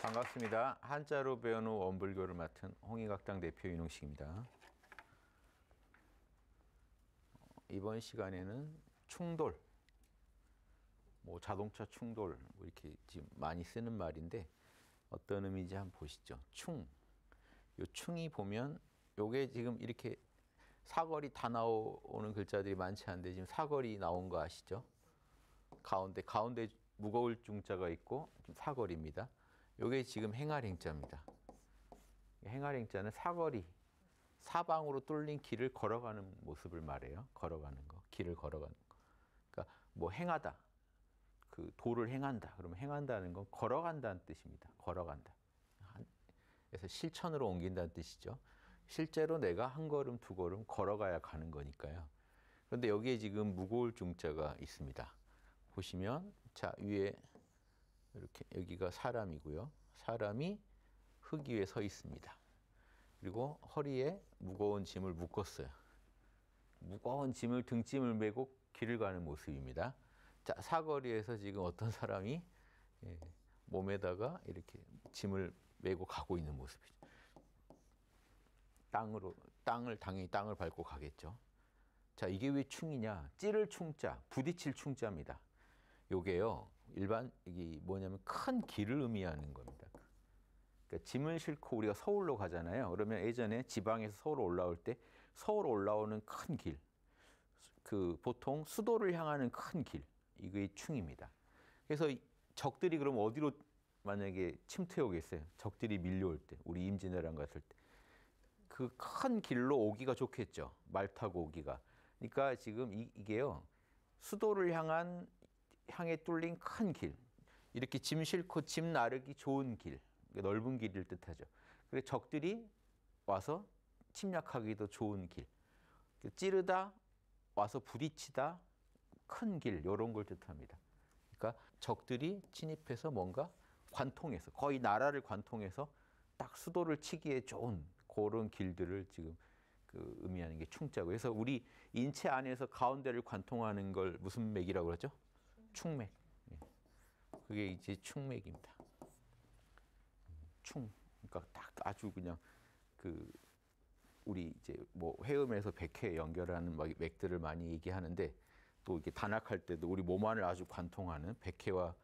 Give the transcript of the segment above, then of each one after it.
반갑습니다. 한자로 배우는 원불교를 맡은 홍익학당 대표 윤홍식입니다. 이번 시간에는 충돌, 자동차 충돌 이렇게 지금 많이 쓰는 말인데 어떤 의미인지 한번 보시죠. 요 충이 보면 요게 지금 이렇게 사거리 다 나오는 글자들이 많지 않은데 지금 사거리 나온 거 아시죠? 가운데 무거울 중자가 있고 사거리입니다. 요게 지금 행할행자입니다. 행할행자는 사거리, 사방으로 뚫린 길을 걸어가는 모습을 말해요. 걸어가는 거, 길을 걸어가는 거. 그러니까 행하다, 그 도를 행한다. 그러면 행한다는 건 걸어간다는 뜻입니다. 걸어간다. 그래서 실천으로 옮긴다는 뜻이죠. 실제로 내가 한 걸음, 두 걸음 걸어가야 가는 거니까요. 그런데 여기에 지금 무거울 중자가 있습니다. 보시면 자 위에 이렇게 여기가 사람이고요. 사람이 흙 위에 서 있습니다. 그리고 허리에 무거운 짐을 묶었어요. 무거운 짐을 등짐을 메고 길을 가는 모습입니다. 자, 사거리에서 지금 어떤 사람이 몸에다가 이렇게 짐을 메고 가고 있는 모습이죠. 당연히 땅을 밟고 가겠죠. 자, 이게 왜 충이냐? 찌를 충자, 부딪힐 충자입니다. 요게요, 이게 뭐냐면 큰 길을 의미하는 겁니다. 그러니까 짐을 싣고 우리가 서울로 가잖아요. 그러면 예전에 지방에서 서울 올라올 때 서울 올라오는 큰 길, 보통 수도를 향하는 큰 길, 이게 충입니다. 그래서 적들이 그럼 어디로 만약에 침투해 오겠어요? 적들이 밀려올 때, 우리 임진왜란 갔을 때. 그 큰 길로 오기가 좋겠죠. 말 타고 오기가. 그러니까 지금 이게요, 수도를 향해 뚫린 큰 길, 이렇게 짐 싣고 짐 나르기 좋은 길, 넓은 길을 뜻하죠. 그래서 적들이 와서 침략하기도 좋은 길, 찌르다, 와서 부딪히다, 큰 길, 이런 걸 뜻합니다. 그러니까 적들이 침입해서 뭔가 관통해서, 거의 나라를 관통해서 딱 수도를 치기에 좋은 그런 길들을 지금 의미하는 게 충자고. 그래서 우리 인체 안에서 가운데를 관통하는 걸 무슨 맥이라고 그러죠? 충맥. 그게 이제 충맥입니다. 그러니까 딱 아주 그냥 우리 이제 회음에서 백회 연결하는 맥들을 많이 얘기하는데, 또 이렇게 단학할 때도 우리 몸 안을 아주 관통하는 백회와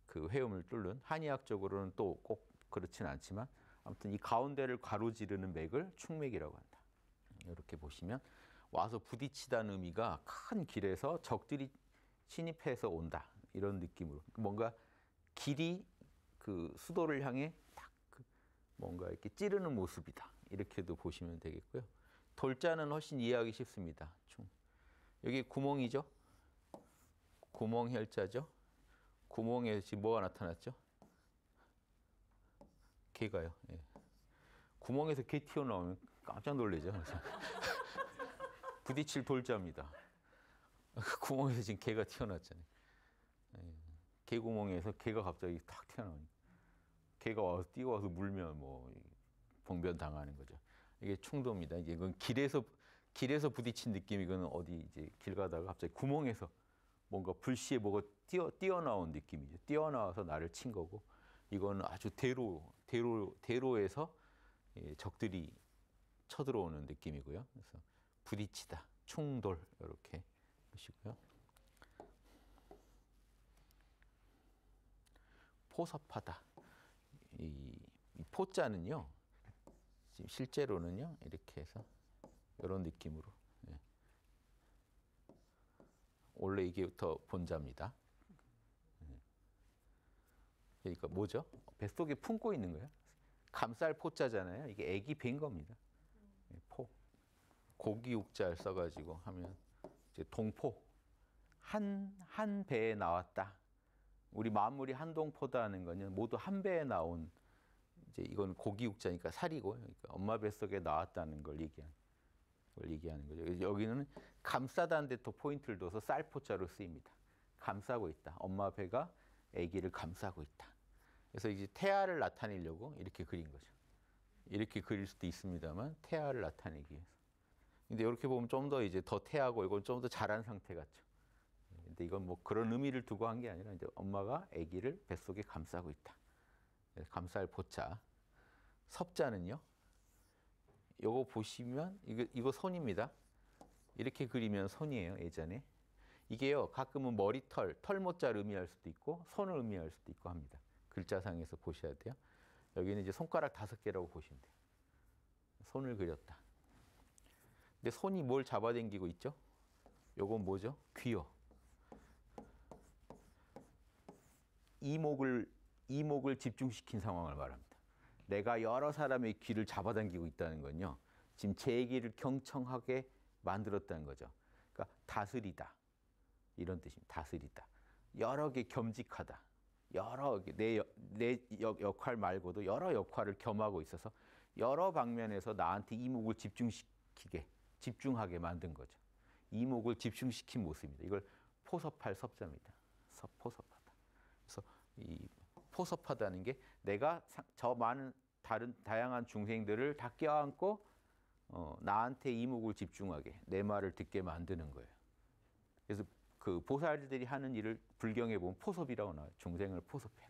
그 회음을 뚫는, 한의학적으로는 또 꼭 그렇지는 않지만 아무튼 이 가운데를 가로지르는 맥을 충맥이라고 한다. 이렇게 보시면 와서 부딪히다는 의미가 큰 길에서 적들이 침입해서 온다, 이런 느낌으로 뭔가 길이 수도를 향해 딱 뭔가 이렇게 찌르는 모습이다, 이렇게도 보시면 되겠고요. 돌자는 훨씬 이해하기 쉽습니다. 여기 구멍이죠. 구멍혈자죠. 구멍에 지금 뭐가 나타났죠? 개가요. 예. 구멍에서 개 튀어나오면 깜짝 놀라죠. 부딪힐 돌자입니다. 구멍에서 지금 개가 튀어나왔잖아요. 예. 개 구멍에서 개가 갑자기 탁 튀어나오니까 개가 와서 뛰어와서 물면 봉변 당하는 거죠. 이게 충도입니다. 이건 길에서 부딪힌 느낌. 이거는 어디 이제 길 가다가 갑자기 구멍에서 뭔가 불시에 뭐가 뛰어나온 느낌이죠. 뛰어나와서 나를 친 거고, 이거는 아주 대로에서 적들이 쳐들어오는 느낌이고요. 그래서 부딪히다, 충돌, 이렇게 보시고요. 포섭하다. 이 포자는요, 지금 실제로는요, 이렇게 해서 이런 느낌으로. 원래 이게 더 본자입니다. 그러니까 뭐죠? 뱃속에 품고 있는 거예요. 감쌀 포자잖아요. 이게 애기 배인 겁니다. 포. 고기 육자를 써가지고 하면 이제 동포. 한 배에 나왔다. 우리 만물이 한동포다 하는 거는 모두 한 배에 나온, 이제 이건 고기 육자니까 살이고, 그러니까 엄마 뱃속에 나왔다는 걸 얘기하는 거죠. 여기는 감싸다는 데 더 포인트를 둬서 쌀포자로 쓰입니다. 감싸고 있다. 엄마 배가 아기를 감싸고 있다. 그래서 이제 태아를 나타내려고 이렇게 그린 거죠. 이렇게 그릴 수도 있습니다만 태아를 나타내기 위해서. 근데 이렇게 보면 좀 더 이제 더 태아고, 이건 좀 더 자란 상태 같죠. 근데 이건 그런 의미를 두고 한 게 아니라 이제 엄마가 아기를 뱃속에 감싸고 있다, 감쌀 포자. 섭자는요. 요거 보시면 이거 손입니다. 이렇게 그리면 손이에요. 예전에. 이게요. 가끔은 머리털, 털모자를 의미할 수도 있고 손을 의미할 수도 있고 합니다. 글자상에서 보셔야 돼요. 여기는 이제 손가락 5개라고 보시면 돼요. 손을 그렸다. 근데 손이 뭘 잡아당기고 있죠? 요건 뭐죠? 귀요. 이목을 집중시킨 상황을 말합니다. 내가 여러 사람의 귀를 잡아당기고 있다는 건요. 지금 제 얘기를 경청하게 만들었다는 거죠. 그러니까 다스리다. 이런 뜻입니다. 다스리다. 여러 개 겸직하다. 여러 개, 내 역할 말고도 여러 역할을 겸하고 있어서 여러 방면에서 나한테 이목을 집중하게 만든 거죠. 이목을 집중시킨 모습입니다. 이걸 포섭할 섭자입니다. 포섭하다. 그래서 이 포섭하다는 게 내가 저 많은 다양한 중생들을 다 껴안고 나한테 이목을 집중하게 내 말을 듣게 만드는 거예요. 그래서 그 보살들이 하는 일을 불경에 보면 포섭이라고 나와요. 중생을 포섭해라.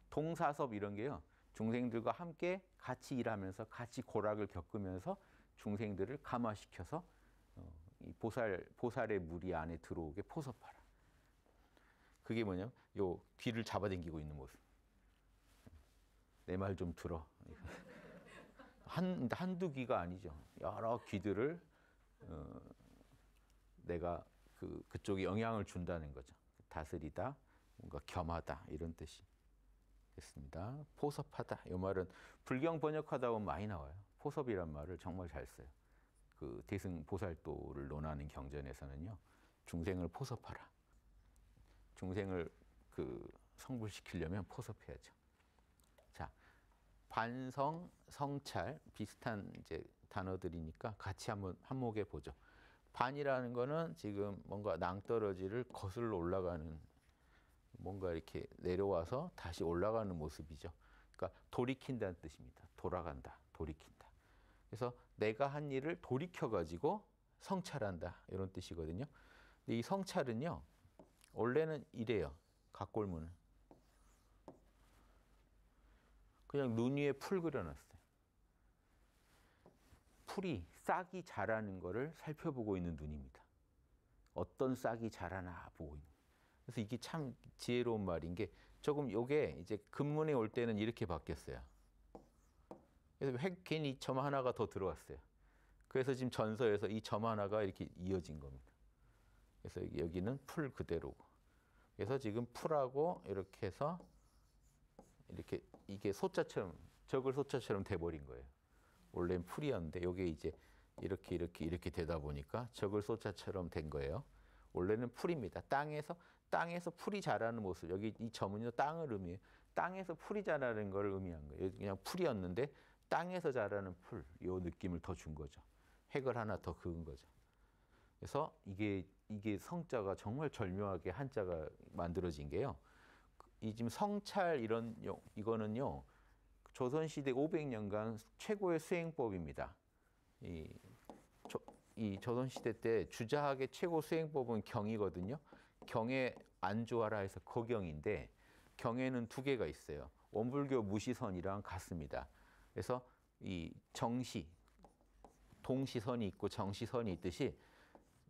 동사섭 이런 게요. 중생들과 함께 같이 일하면서 같이 고락을 겪으면서 중생들을 감화시켜서 이 보살의 무리 안에 들어오게 포섭하라. 그게 뭐냐면 요 귀를 잡아당기고 있는 모습. 내 말 좀 들어. 한두 귀가 아니죠. 여러 귀들을 내가 그쪽에 영향을 준다는 거죠. 다스리다, 뭔가 겸하다 이런 뜻이 됐습니다. 포섭하다. 이 말은 불경 번역하다 보면 많이 나와요. 포섭이란 말을 정말 잘 써요. 그 대승보살도를 논하는 경전에서는요. 중생을 포섭하라. 중생을 성불시키려면 포섭해야죠. 자, 반성, 성찰 비슷한 이제 단어들이니까 같이 한번 한목해 보죠. 반이라는 거는 지금 뭔가 낭떠러지를 거슬러 올라가는 뭔가 이렇게 내려와서 다시 올라가는 모습이죠. 그러니까 돌이킨다는 뜻입니다. 돌아간다, 돌이킨다. 그래서 내가 한 일을 돌이켜가지고 성찰한다 이런 뜻이거든요. 근데 이 성찰은요. 원래는 이래요. 각골문은. 그냥 눈 위에 풀 그려놨어요. 풀이 싹이 자라는 거를 살펴보고 있는 눈입니다. 어떤 싹이 자라나 보고 있는. 그래서 이게 참 지혜로운 말인 게 조금 요게 이제 근문에 올 때는 이렇게 바뀌었어요. 그래서 괜히 점 하나가 더 들어왔어요. 그래서 지금 전서에서 이 점 하나가 이렇게 이어진 겁니다. 그래서 여기는 풀 그대로고. 그래서 지금 풀하고 이렇게 해서 이렇게 이게 소자처럼 적을 소자처럼 돼버린 거예요. 원래는 풀이었는데 이게 이제 이렇게 되다 보니까 적을 소자처럼 된 거예요. 원래는 풀입니다. 땅에서 풀이 자라는 모습. 여기 이 점은요 땅을 의미해요. 땅에서 풀이 자라는 걸 의미한 거예요. 그냥 풀이었는데 땅에서 자라는 풀. 요 느낌을 더 준 거죠. 획을 하나 더 그은 거죠. 그래서 이게 성자가 정말 절묘하게 한자가 만들어진 게요. 이 지금 성찰 이거는요. 조선시대 500년간 최고의 수행법입니다. 이 조선시대 때 주자학의 최고 수행법은 경이거든요. 경에 안주하라 해서 거경인데 경에는 2개가 있어요. 원불교 무시선이랑 같습니다. 그래서 이 정시, 동시선이 있고 정시선이 있듯이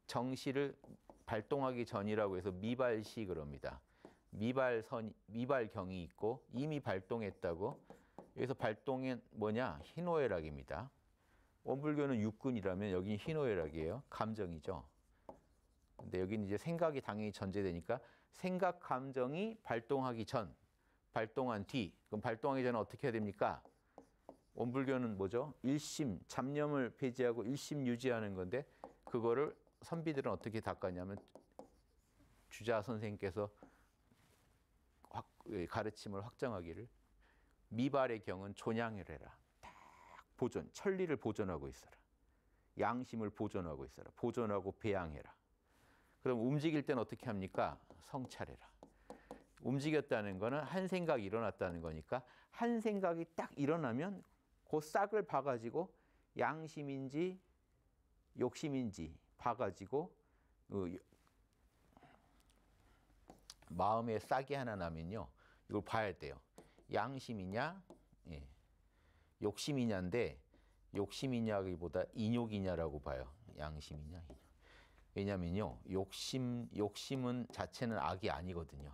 정시를 발동하기 전이라고 해서 미발시 그럽니다. 미발경이 있고 이미 발동했다고. 여기서 발동은 뭐냐? 희노애락입니다. 원불교는 육군이라면 여기는 희노애락이에요. 감정이죠. 근데 여기는 이제 생각이 당연히 전제되니까 생각, 감정이 발동하기 전, 발동한 뒤. 그럼 발동하기 전에 어떻게 해야 됩니까? 원불교는 뭐죠? 일심, 잡념을 폐지하고 일심 유지하는 건데 그거를 선비들은 어떻게 닦았냐면 주자 선생님께서 가르침을 확정하기를 미발의 경은 존양을 해라. 딱 보존, 천리를 보존하고 있어라. 양심을 보존하고 있어라. 보존하고 배양해라. 그럼 움직일 때는 어떻게 합니까? 성찰해라. 움직였다는 거는 한 생각이 일어났다는 거니까 한 생각이 딱 일어나면 그 싹을 봐가지고 양심인지 욕심인지 봐가지고 마음에 싹이 하나 나면요. 이걸 봐야 돼요. 양심이냐, 예. 욕심이냐인데 욕심이냐기보다 인욕이냐라고 봐요. 양심이냐, 인욕. 왜냐면요, 욕심은 자체는 악이 아니거든요.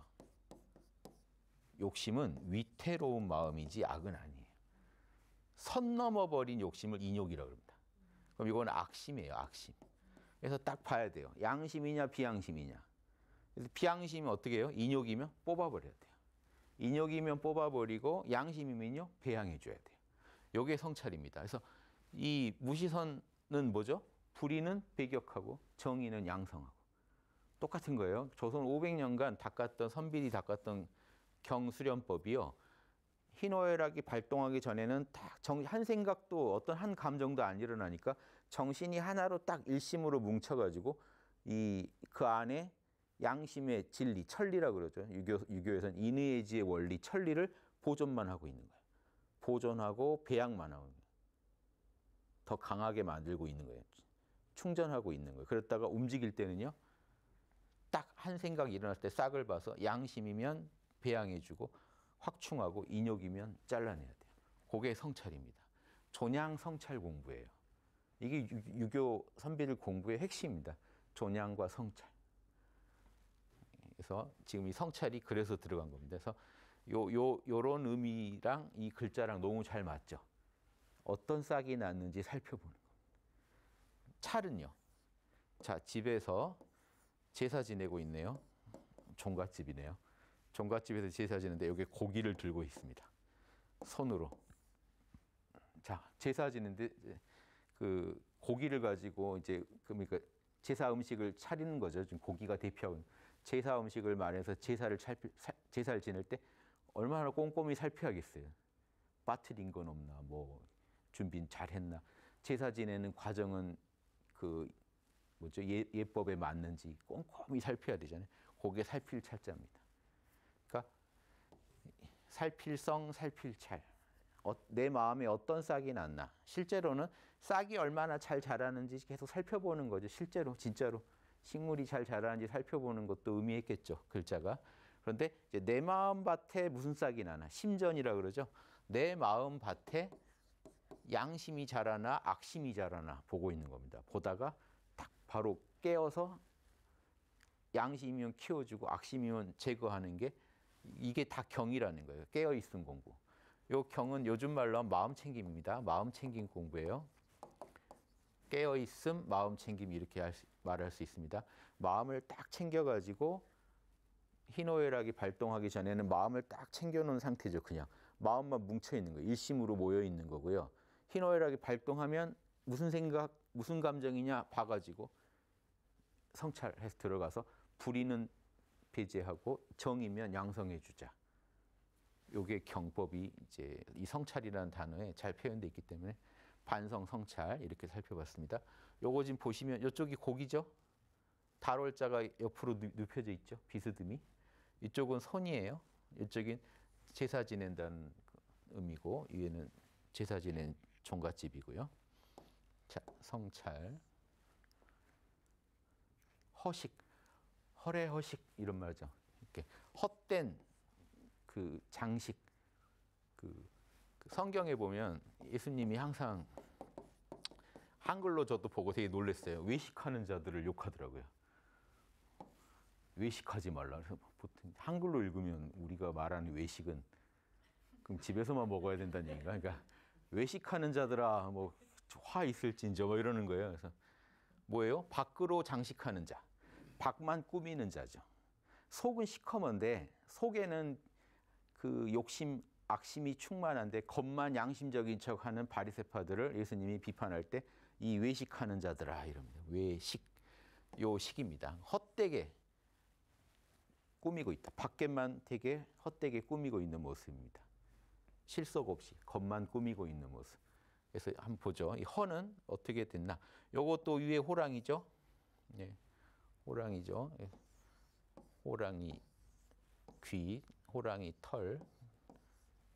욕심은 위태로운 마음이지 악은 아니에요. 선 넘어버린 욕심을 인욕이라고 합니다. 그럼 이건 악심이에요, 악심. 그래서 딱 봐야 돼요. 양심이냐, 비양심이냐. 그래서 비양심이 어떻게 해요? 인욕이면 뽑아버려야 돼요. 인욕이면 뽑아버리고 양심이면요, 배양해줘야 돼요. 요게 성찰입니다. 그래서 이 무시선은 뭐죠? 불의는 배격하고 정의는 양성하고. 똑같은 거예요. 조선 500년간 닦았던 선비리 닦았던 경수련법이요. 희노애락이 발동하기 전에는 딱 한 생각도 어떤 한 감정도 안 일어나니까 정신이 하나로 딱 일심으로 뭉쳐가지고 그 안에 양심의 진리, 천리라고 그러죠. 유교에서는 인의의지의 원리, 천리를 보존만 하고 있는 거예요. 보존하고 배양만 하고 있는 거예요. 더 강하게 만들고 있는 거예요. 충전하고 있는 거예요. 그랬다가 움직일 때는요. 딱 한 생각이 일어날 때 싹을 봐서 양심이면 배양해주고 확충하고 인욕이면 잘라내야 돼요. 그게 성찰입니다. 존양 성찰 공부예요. 이게 유교 선비들 공부의 핵심입니다. 존양과 성찰. 그래서 지금 이 성찰이 그래서 들어간 겁니다. 그래서 요런 의미랑 이 글자랑 너무 잘 맞죠. 어떤 싹이 났는지 살펴보는 겁니다. 찰은요. 자, 집에서 제사 지내고 있네요. 종갓집이네요. 종갓집에서 제사 지는데 여기 고기를 들고 있습니다. 손으로. 자, 제사 지는데 그 고기를 가지고 이제 그러니까 제사 음식을 차리는 거죠. 지금 고기가 대표하는 제사 음식을 말해서 제사를 지낼 때 얼마나 꼼꼼히 살펴야겠어요. 빠뜨린 건 없나, 뭐 준비 잘했나. 제사 지내는 과정은 그 뭐죠? 예법에 맞는지 꼼꼼히 살펴야 되잖아요. 그게 살필 찰자입니다. 그러니까 살필성, 살필찰. 내 마음에 어떤 싹이 났나. 실제로는 싹이 얼마나 잘 자라는지 계속 살펴보는 거죠. 실제로 진짜로 식물이 잘 자라는지 살펴보는 것도 의미했겠죠. 글자가. 그런데 이제 내 마음 밭에 무슨 싹이 나나. 심전이라 그러죠. 내 마음 밭에 양심이 자라나 악심이 자라나 보고 있는 겁니다. 보다가 딱 바로 깨어서 양심이면 키워주고 악심이면 제거하는 게 이게 다 경이라는 거예요. 깨어있음 공부. 요 경은 요즘 말로 하면 마음 챙김입니다. 마음 챙김 공부예요. 깨어있음, 마음 챙김 이렇게 말할 수 있습니다. 마음을 딱 챙겨가지고 희노애락이 발동하기 전에는 마음을 딱 챙겨놓은 상태죠. 그냥 마음만 뭉쳐있는 거예요. 일심으로 모여있는 거고요. 희노애락이 발동하면 무슨 생각, 무슨 감정이냐 봐가지고 성찰해서 들어가서 불의는 배제하고 정이면 양성해 주자. 요게 경법이 이제 이 성찰이라는 단어에 잘 표현되어 있기 때문에 반성, 성찰 이렇게 살펴봤습니다. 요거 지금 보시면 이쪽이 고기죠. 달월자가 옆으로 눕혀져 있죠. 비스듬히. 이쪽은 손이에요. 이쪽은 제사 지낸다는 의미고 위에는 제사 지낸 종갓집이고요. 자, 성찰. 허식, 허례허식 이런 말이죠. 이렇게 헛된 그 장식, 그 성경에 보면 예수님이 항상 한글로 저도 보고 되게 놀랐어요. 외식하는 자들을 욕하더라고요. 외식하지 말라. 그래서 보통 한글로 읽으면 우리가 말하는 외식은 그럼 집에서만 먹어야 된다는 얘기인가? 그러니까 외식하는 자들아, 뭐 화 있을진저 뭐 이러는 거예요. 그래서 뭐예요? 밖으로 장식하는 자, 밖만 꾸미는 자죠. 속은 시커먼데 속에는 그 욕심, 악심이 충만한데 겉만 양심적인 척하는 바리새파들을 예수님이 비판할 때 이 외식하는 자들아 이럽니다. 외식, 요 식입니다. 헛되게 꾸미고 있다. 밖에만 되게 헛되게 꾸미고 있는 모습입니다. 실속 없이 겉만 꾸미고 있는 모습. 그래서 한번 보죠. 이 허는 어떻게 됐나? 요것도 위에 호랑이죠. 네, 호랑이죠. 호랑이 귀, 호랑이 털,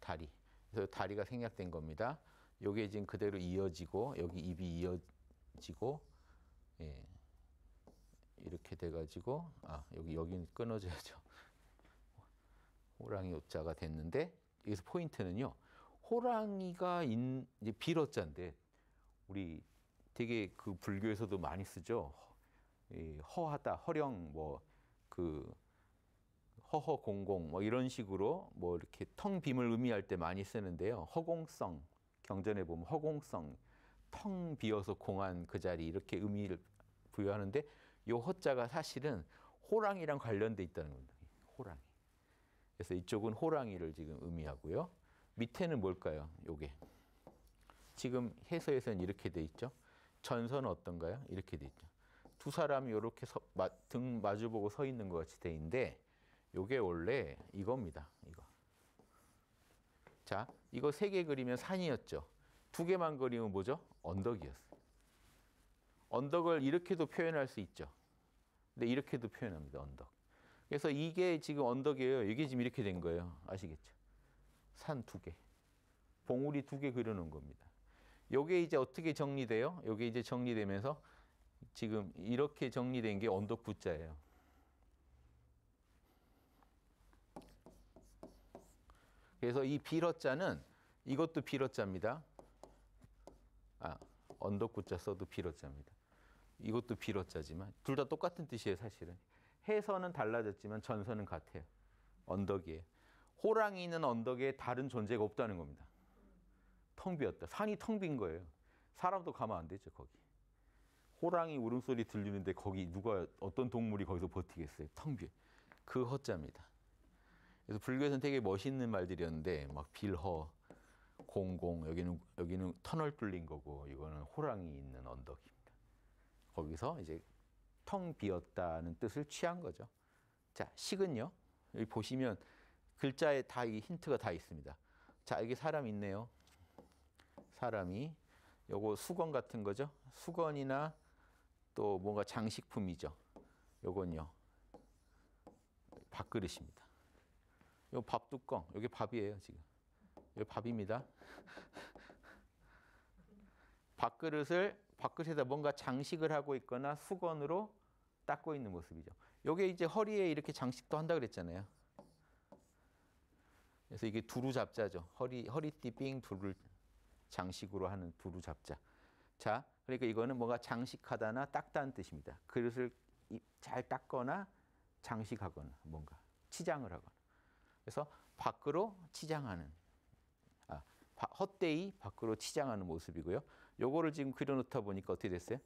다리. 그래서 다리가 생략된 겁니다. 요게 지금 그대로 이어지고 여기 입이 이어지고 예. 이렇게 돼가지고 여기는 끊어져야죠. 호랑이 옷자가 됐는데 여기서 포인트는요. 호랑이가 이제 빌어자인데 우리 되게 그 불교에서도 많이 쓰죠. 허하다, 허령 뭐 그 허허공공 뭐 이런 식으로 뭐 이렇게 텅 빔을 의미할 때 많이 쓰는데요. 허공성 경전에 보면 허공성 텅 비어서 공한 그 자리 이렇게 의미를 부여하는데 요 허자가 사실은 호랑이랑 관련돼 있다는 겁니다. 호랑이. 그래서 이쪽은 호랑이를 지금 의미하고요. 밑에는 뭘까요? 요게. 지금 해서에서는 이렇게 돼 있죠. 전서는 어떤가요? 이렇게 돼 있죠. 두 사람이 이렇게 등 마주보고 서 있는 것 같이 돼 있는데 요게 원래 이겁니다. 이거. 자, 이거 3개 그리면 산이었죠. 2개만 그리면 뭐죠? 언덕이었어요. 언덕을 이렇게도 표현할 수 있죠. 근데 이렇게도 표현합니다. 언덕. 그래서 이게 지금 언덕이에요. 이게 지금 이렇게 된 거예요. 아시겠죠? 산 2개. 봉우리 2개 그려놓은 겁니다. 요게 이제 어떻게 정리돼요? 요게 이제 정리되면서 지금 이렇게 정리된 게 언덕 부자예요. 그래서 이 빌어자는 이것도 빌어자입니다. 언덕 부자 써도 빌어자입니다. 이것도 빌어자지만 둘 다 똑같은 뜻이에요, 사실은. 해서는 달라졌지만 전서는 같아요. 언덕이에요. 호랑이는 언덕에 다른 존재가 없다는 겁니다. 텅 비었다. 산이 텅 빈 거예요. 사람도 가면 안 되죠, 거기. 호랑이 울음소리 들리는데 거기 누가 어떤 동물이 거기서 버티겠어요? 텅 비어. 그 허자입니다. 그래서 불교에서는 되게 멋있는 말들이었는데 막 빌허, 공공 여기는 터널 뚫린 거고 이거는 호랑이 있는 언덕입니다. 거기서 이제 텅 비었다는 뜻을 취한 거죠. 자, 식은요. 여기 보시면 글자에 다 이 힌트가 다 있습니다. 자, 여기 사람 있네요. 사람이 요거 수건 같은 거죠. 수건이나 또 뭔가 장식품이죠. 요건요. 밥그릇입니다. 요 밥뚜껑. 여기 밥이에요, 지금. 여기 밥입니다. 밥그릇에다 뭔가 장식을 하고 있거나 수건으로 닦고 있는 모습이죠. 요게 이제 허리에 이렇게 장식도 한다 그랬잖아요. 그래서 이게 두루 잡자죠. 허리띠 삥 두루 장식으로 하는 두루 잡자. 자, 그러니까 이거는 뭔가 장식하다나 닦다는 뜻입니다. 그릇을 잘 닦거나 장식하거나 뭔가 치장을 하거나. 그래서 밖으로 치장하는 헛되이 밖으로 치장하는 모습이고요. 요거를 지금 그려놓다 보니까 어떻게 됐어요?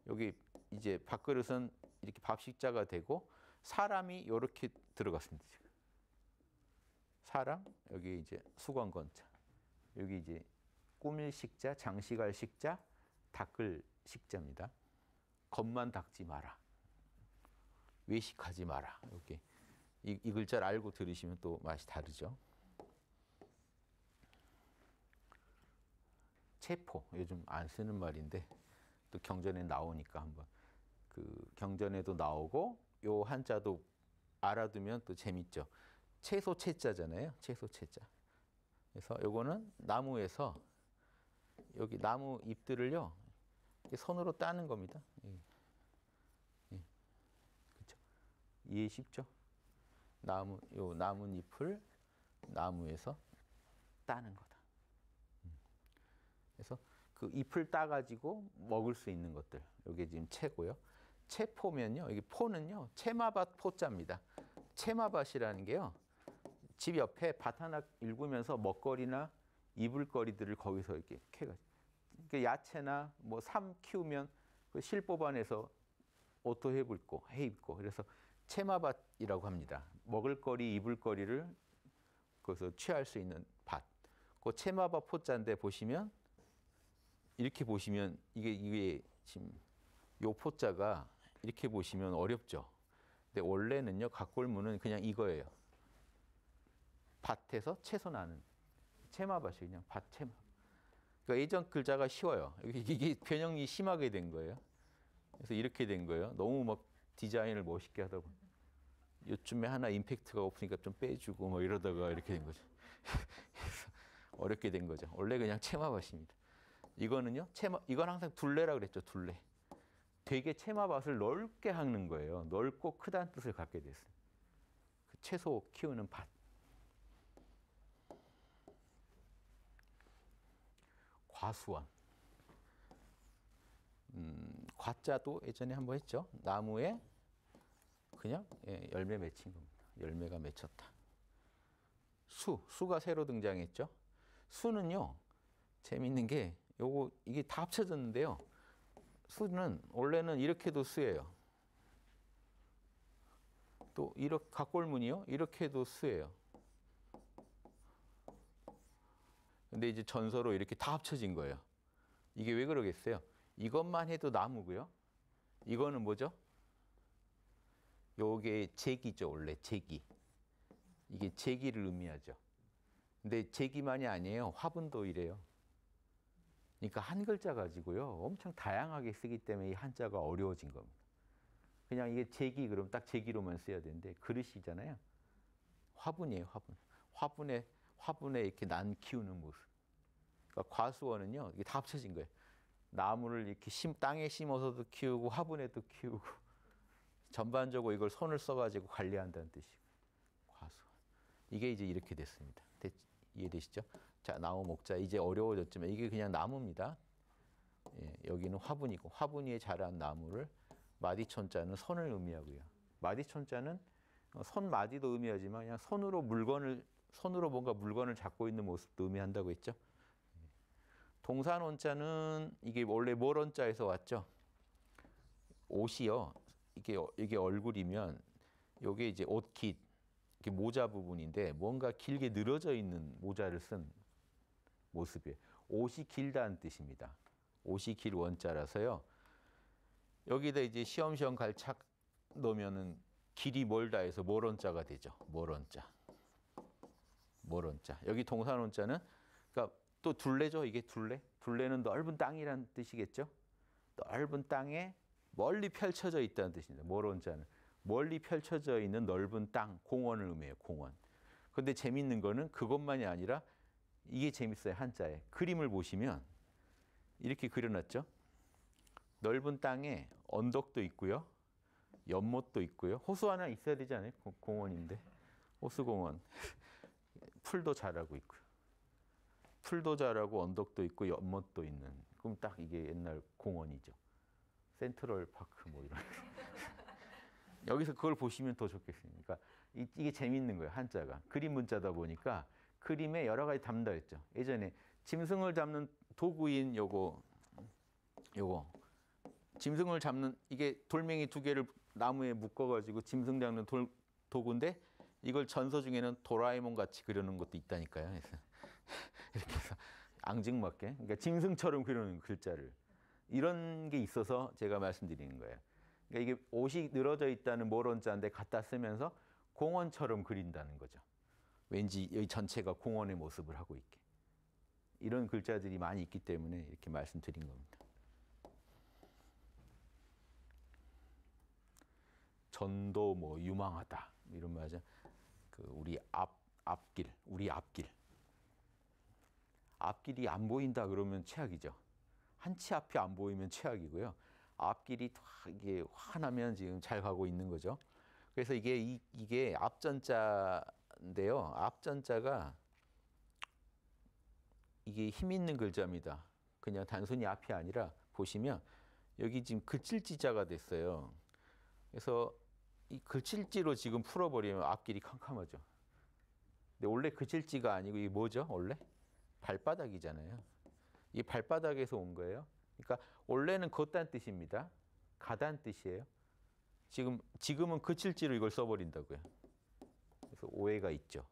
여기 이제 밥그릇은 이렇게 밥식자가 되고 사람이 이렇게 들어갔습니다. 지금. 사람 여기 이제 수건건자 여기 이제 꾸밀 식자, 장식할 식자, 닦을 식자입니다. 겉만 닦지 마라. 외식하지 마라. 이렇게 이 글자를 알고 들으시면 또 맛이 다르죠. 체포 요즘 안 쓰는 말인데 또 경전에 나오니까 한번 그 경전에도 나오고 요 한자도 알아두면 또 재밌죠. 채소 채자잖아요. 채소 채자. 그래서 요거는 나무에서 여기 나무 잎들을요 이렇게 손으로 따는 겁니다. 그렇죠? 이해 쉽죠? 요 나뭇잎을 나무에서 따는 거다. 그래서 그 잎을 따가지고 먹을 수 있는 것들. 이게 지금 채고요. 채포면요. 이게 포는요. 채마밭 포자입니다. 채마밭이라는 게요. 집 옆에 밭 하나 일구면서 먹거리나 이불거리들을 거기서 이렇게 캐가지고. 그러니까 야채나 뭐 삶 키우면 그 실 뽑아내서 옷도 해 입고. 그래서 채마밭이라고 합니다. 먹을거리, 이불거리를 거기서 취할 수 있는 밭. 그 채마밭 포자인데 보시면 이렇게 보시면 이게 지금 요 포자가 이렇게 보시면 어렵죠. 근데 원래는요 각골문은 그냥 이거예요. 밭에서 채소 나는 채마밭이 그냥 밭 채마. 그러니까 예전 글자가 쉬워요. 이게 변형이 심하게 된 거예요. 그래서 이렇게 된 거예요. 너무 막 디자인을 멋있게 하다 보니 요쯤에 하나 임팩트가 없으니까 좀 빼주고 뭐 이러다가 이렇게 된 거죠. 그래서 어렵게 된 거죠. 원래 그냥 채마밭입니다. 이거는요, 이건 항상 둘레라 그랬죠, 둘레. 되게 채마밭을 넓게 하는 거예요. 넓고 크다는 뜻을 갖게 됐어요. 그 채소 키우는 밭. 과수원. 과자도 예전에 한번 했죠. 나무에 그냥 열매 맺힌 겁니다. 열매가 맺혔다. 수가 새로 등장했죠. 수는요, 재밌는 게 이게 다 합쳐졌는데요. 수는 원래는 이렇게도 수예요. 또 이렇게 각골문이요, 이렇게도 수예요. 근데 이제 전서로 이렇게 다 합쳐진 거예요. 이게 왜 그러겠어요? 이것만 해도 나무고요. 이거는 뭐죠? 요게 제기죠, 원래 제기. 이게 제기를 의미하죠. 근데 제기만이 아니에요. 화분도 이래요. 그러니까 한 글자 가지고요, 엄청 다양하게 쓰기 때문에 이 한자가 어려워진 겁니다. 그냥 이게 제기 그럼 딱 제기로만 써야 되는데 그릇이잖아요. 화분이에요, 화분. 화분에 이렇게 난 키우는 모습. 그러니까 과수원은요, 이게 다 합쳐진 거예요. 나무를 이렇게 땅에 심어서도 키우고 화분에도 키우고 전반적으로 이걸 손을 써가지고 관리한다는 뜻이고. 과수원. 이게 이제 이렇게 됐습니다. 이해되시죠? 자, 나무 목자 이제 어려워졌지만 이게 그냥 나무입니다. 예, 여기는 화분이고 화분 위에 자란 나무를 마디촌자는 손을 의미하고요. 마디촌자는 손마디도 의미하지만 그냥 손으로 뭔가 물건을 잡고 있는 모습도 의미한다고 했죠. 동산원자는 이게 원래 모론자에서 왔죠. 옷이요. 이게 얼굴이면 이게 이제 옷깃, 이게 모자 부분인데 뭔가 길게 늘어져 있는 모자를 쓴 모습이에요. 옷이 길다는 뜻입니다. 옷이 길 원자라서요. 여기다 이제 시험시험 갈착 넣으면은 길이 멀다 해서 모론자가 되죠. 모론자. 여기 동산원자는 그러니까 또 둘레죠. 이게 둘레. 둘레는 넓은 땅이라는 뜻이겠죠. 넓은 땅에 멀리 펼쳐져 있다는 뜻입니다. 모론자는 멀리 펼쳐져 있는 넓은 땅, 공원을 의미해요. 공원. 그런데 재밌는 거는 그것만이 아니라 이게 재밌어요. 한자에. 그림을 보시면 이렇게 그려놨죠. 넓은 땅에 언덕도 있고요. 연못도 있고요. 호수 하나 있어야 되지 않아요? 공원인데. 호수공원. 풀도 자라고 있고요. 풀도 자라고 언덕도 있고 연못도 있는. 그럼 딱 이게 옛날 공원이죠. 센트럴 파크 뭐 이런. 여기서 그걸 보시면 더 좋겠습니다. 그러니까 이게 재밌는 거예요. 한자가. 그림 문자다 보니까 그림에 여러 가지 담다 했죠. 예전에 짐승을 잡는 도구인 요거 짐승을 잡는 이게 돌멩이 두 개를 나무에 묶어가지고 짐승 잡는 도구인데 이걸 전서 중에는 도라에몽 같이 그려놓은 것도 있다니까요. 그래서 이렇게 해서 앙증맞게 그러니까 짐승처럼 그려놓은 글자를 이런 게 있어서 제가 말씀드리는 거예요. 그러니까 이게 옷이 늘어져 있다는 모론자인데 갖다 쓰면서 공원처럼 그린다는 거죠. 왠지 여기 전체가 공원의 모습을 하고 있게. 이런 글자들이 많이 있기 때문에 이렇게 말씀드린 겁니다. 전도 뭐 유망하다 이런 말이죠. 그 우리 앞길이 안 보인다 그러면 최악이죠. 한치 앞이 안 보이면 최악이고요. 앞길이 이게 환하면 지금 잘 가고 있는 거죠. 그래서 이게 앞전자인데요. 앞전자가 이게 힘 있는 글자입니다. 그냥 단순히 앞이 아니라 보시면 여기 지금 그칠지자가 됐어요. 그래서 이 그칠지로 지금 풀어버리면 앞길이 캄캄하죠. 근데 원래 그칠지가 아니고 이게 뭐죠? 원래 발바닥이잖아요. 이 발바닥에서 온 거예요. 그러니까 원래는 걷다는 뜻입니다. 가다는 뜻이에요. 지금은 그칠지로 이걸 써버린다고요. 그래서 오해가 있죠.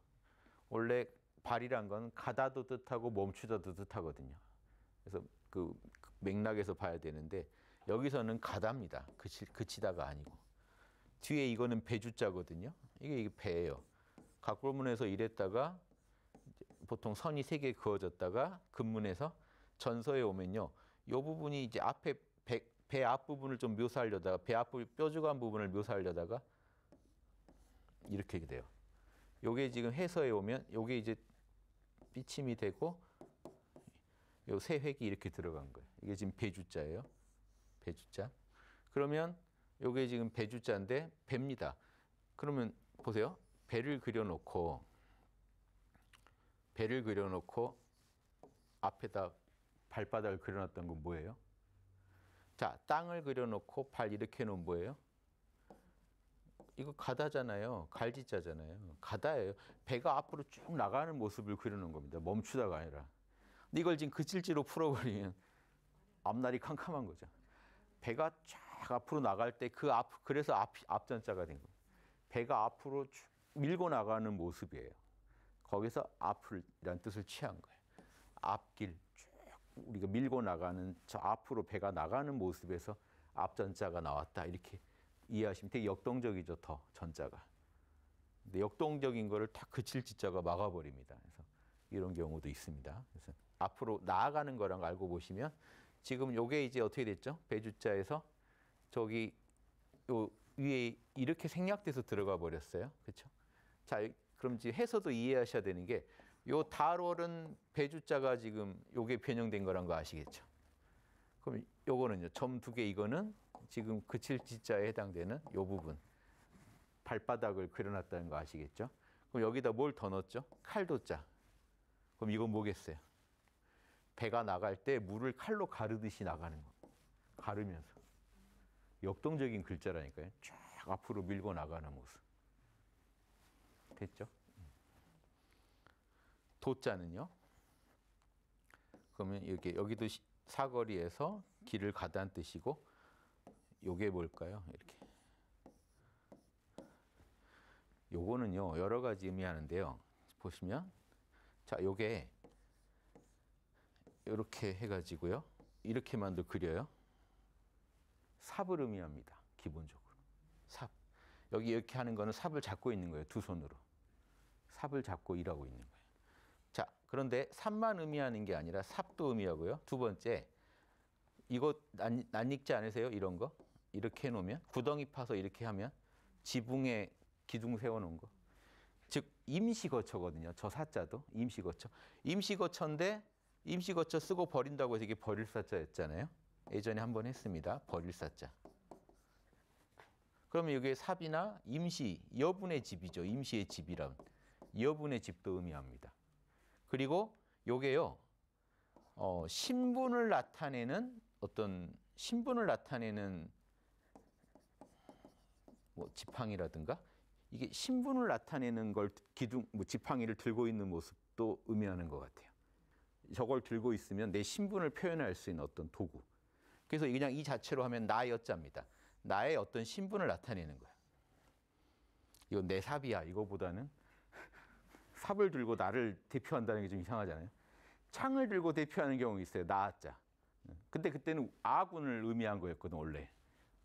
원래 발이란 건 가다도 뜻하고 멈추다도 뜻하거든요. 그래서 그 맥락에서 봐야 되는데 여기서는 가다입니다. 그치다가 아니고. 뒤에 이거는 배주자거든요. 이게 배예요. 각골문에서 이랬다가 보통 선이 3개 그어졌다가 근문에서 전서에 오면요. 이 부분이 이제 앞에 배 앞부분을 좀 묘사하려다가 배 앞부분 뾰족한 부분을 묘사하려다가 이렇게 돼요. 요게 지금 해서에 오면 요게 이제 삐침이 되고 요 세 획이 이렇게 들어간 거예요. 이게 지금 배주자예요. 배주자. 그러면 요게 지금 배주자인데 배입니다. 그러면 보세요. 배를 그려놓고 앞에다 발바닥을 그려놨던 건 뭐예요? 자, 땅을 그려놓고 발 이렇게 놓으면 뭐예요? 이거 가다잖아요. 갈지자잖아요. 가다예요. 배가 앞으로 쭉 나가는 모습을 그려놓은 겁니다. 멈추다가 아니라. 근데 이걸 지금 그칠지로 풀어버리면 앞날이 캄캄한 거죠. 배가 쫙 앞으로 나갈 때 그래서 앞전자가 된 거예요. 배가 앞으로 쭉 밀고 나가는 모습이에요. 거기서 앞을이란 뜻을 취한 거예요. 앞길 쭉 우리가 밀고 나가는 저 앞으로 배가 나가는 모습에서 앞전자가 나왔다. 이렇게 이해하시면 되게 역동적이죠. 더 전자가. 근데 역동적인 거를 탁 그칠 지자가 막아버립니다. 그래서 이런 경우도 있습니다. 그래서 앞으로 나아가는 거랑 알고 보시면 지금 요게 이제 어떻게 됐죠? 배주자에서 저기 요 위에 이렇게 생략돼서 들어가 버렸어요. 그렇죠? 자, 그럼 이제 해서도 이해하셔야 되는 게 요 달월은 배주자가 지금 요게 변형된 거란 거 아시겠죠? 그럼 요거는요. 점 두 개 이거는 지금 그칠 지자에 해당되는 요 부분. 발바닥을 그려놨다는 거 아시겠죠? 그럼 여기다 뭘 더 넣었죠? 칼도자. 그럼 이건 뭐겠어요? 배가 나갈 때 물을 칼로 가르듯이 나가는 거. 가르면서. 역동적인 글자라니까요. 쫙 앞으로 밀고 나가는 모습. 됐죠? 도자는요. 그러면 여기도 사거리에서 길을 가다는 뜻이고 요게 뭘까요? 이렇게. 요거는요. 여러 가지 의미하는데요. 보시면 자, 요게 이렇게 해가지고요. 이렇게만도 그려요. 삽을 의미합니다. 기본적으로. 삽. 여기 이렇게 하는 거는 삽을 잡고 있는 거예요. 두 손으로. 삽을 잡고 일하고 있는 거예요. 자, 그런데 삽만 의미하는 게 아니라 삽도 의미하고요. 두 번째, 이거 낯익지 않으세요? 이런 거? 이렇게 해놓으면 구덩이 파서 이렇게 하면 지붕에 기둥 세워놓은 거. 즉 임시거처거든요. 저 사자도 임시거처. 임시거처인데 임시거처 쓰고 버린다고 해서 이게 버릴 사자였잖아요. 예전에 한번 했습니다. 버릴 사자. 그러면 이게 삽이나 임시, 여분의 집이죠. 임시의 집이란. 여분의 집도 의미합니다. 그리고 요게요. 신분을 나타내는 어떤 신분을 나타내는 뭐 지팡이라든가 이게 신분을 나타내는 걸 기둥 뭐 지팡이를 들고 있는 모습도 의미하는 것 같아요. 저걸 들고 있으면 내 신분을 표현할 수 있는 어떤 도구. 그래서 그냥 이 자체로 하면 나의 여자입니다. 나의 어떤 신분을 나타내는 거야. 이건 내 삽이야. 이거보다는 삽을 들고 나를 대표한다는 게 좀 이상하잖아요. 창을 들고 대표하는 경우가 있어요. 나자. 근데 그때는 아군을 의미한 거였거든 원래.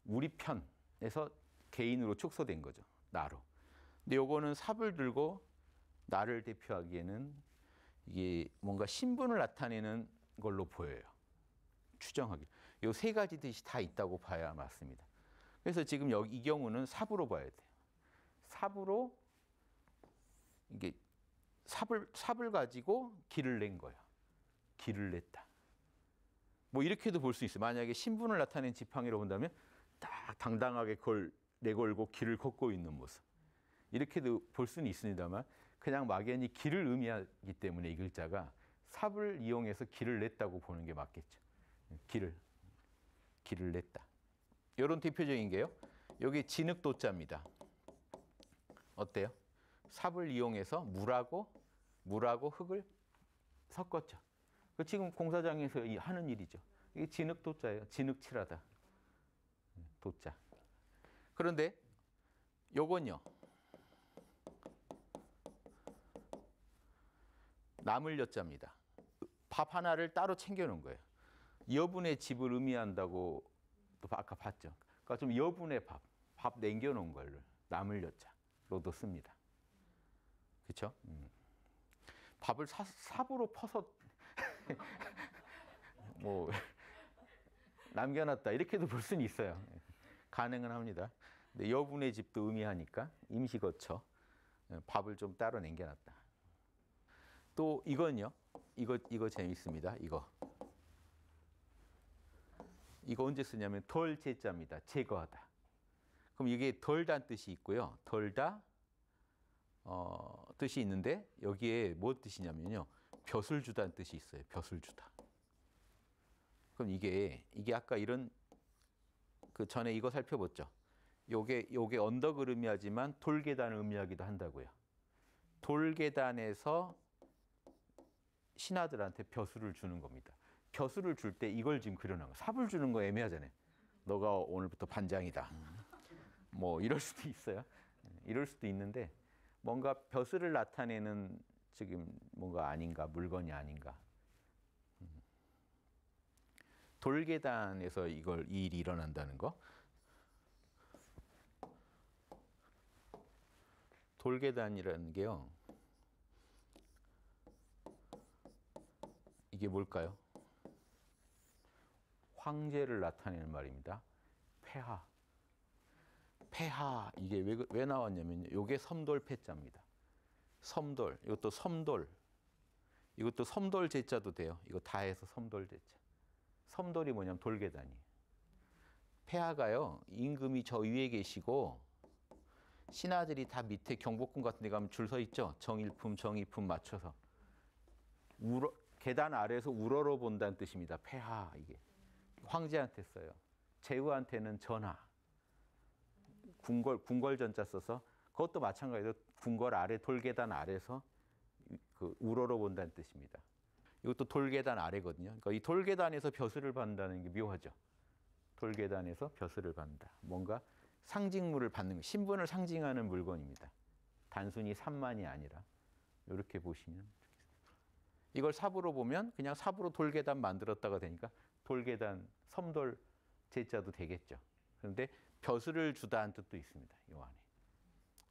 우리 편에서 개인으로 축소된 거죠. 나로. 근데 요거는 삽을 들고 나를 대표하기에는 이게 뭔가 신분을 나타내는 걸로 보여요. 추정하기. 요 세 가지 뜻이 다 있다고 봐야 맞습니다. 그래서 지금 여기 이 경우는 삽으로 봐야 돼요. 삽으로 이게 삽을 가지고 길을 낸 거예요. 길을 냈다. 뭐 이렇게도 볼 수 있어요. 만약에 신분을 나타낸 지팡이로 본다면 딱 당당하게 그걸 내걸고 길을 걷고 있는 모습. 이렇게도 볼 수는 있습니다만 그냥 막연히 길을 의미하기 때문에 이 글자가 삽을 이용해서 길을 냈다고 보는 게 맞겠죠. 길을 냈다. 이런 대표적인 게요. 여기 진흙도자입니다. 어때요? 삽을 이용해서 물하고 흙을 섞었죠. 지금 공사장에서 하는 일이죠. 이게 진흙도자예요. 진흙칠하다. 도자. 그런데 요건요. 남을 여자입니다. 밥 하나를 따로 챙겨놓은 거예요. 여분의 집을 의미한다고 또 아까 봤죠. 그러니까 좀 여분의 밥 남겨놓은 걸 남을 여자로도 씁니다. 그렇죠? 밥을 삽으로 퍼서 뭐 남겨놨다 이렇게도 볼 수는 있어요. 가능은 합니다. 근데 여분의 집도 의미하니까 임시거처 밥을 좀 따로 남겨놨다. 또 이건요. 이거 재밌습니다. 이거 언제 쓰냐면 덜 제자입니다. 제거하다. 그럼 이게 덜다는 뜻이 있고요. 덜다 뜻이 있는데 여기에 뭐 뜻이냐면요. 벼슬 주다는 뜻이 있어요. 벼슬 주다. 그럼 이게 아까 이런 그 전에 이거 살펴봤죠. 요게 언덕을 의미하지만 돌계단을 의미하기도 한다고요. 돌계단에서 신하들한테 벼슬을 주는 겁니다. 벼슬을 줄 때 이걸 지금 그려놓은 거. 삽을 주는 거 애매하잖아요. 너가 오늘부터 반장이다. 뭐 이럴 수도 있어요. 이럴 수도 있는데 뭔가 벼슬을 나타내는 지금 뭔가 아닌가, 물건이 아닌가. 돌계단에서 이 일이 일어난다는 거. 돌계단이라는 게요. 이게 뭘까요? 황제를 나타내는 말입니다. 폐하. 폐하 이게 왜 나왔냐면요. 이게 섬돌 패자입니다. 섬돌. 이것도 섬돌. 이것도 섬돌 제자도 돼요. 이거 다 해서 섬돌 제자. 섬돌이 뭐냐면 돌계단이에요. 폐하가요. 임금이 저 위에 계시고 신하들이 다 밑에 경복궁 같은 데 가면 줄 서 있죠. 정일품, 정이품 맞춰서. 계단 아래에서 우러러 본다는 뜻입니다. 폐하 이게. 황제한테 써요. 제후한테는 전하. 궁궐 전자 써서 그것도 마찬가지로 궁궐 아래 돌계단 아래서 그 우러러 본다는 뜻입니다. 이것도 돌계단 아래거든요. 그러니까 이 돌계단에서 벼슬을 받는다는 게 묘하죠. 돌계단에서 벼슬을 받는다. 뭔가 상징물을 받는 거, 신분을 상징하는 물건입니다. 단순히 산만이 아니라 이렇게 보시면 좋겠습니다. 이걸 삽으로 보면 그냥 삽으로 돌계단 만들었다가 되니까 돌계단 섬돌 제자도 되겠죠. 그런데 벼슬을 주다는 뜻도 있습니다. 이 안에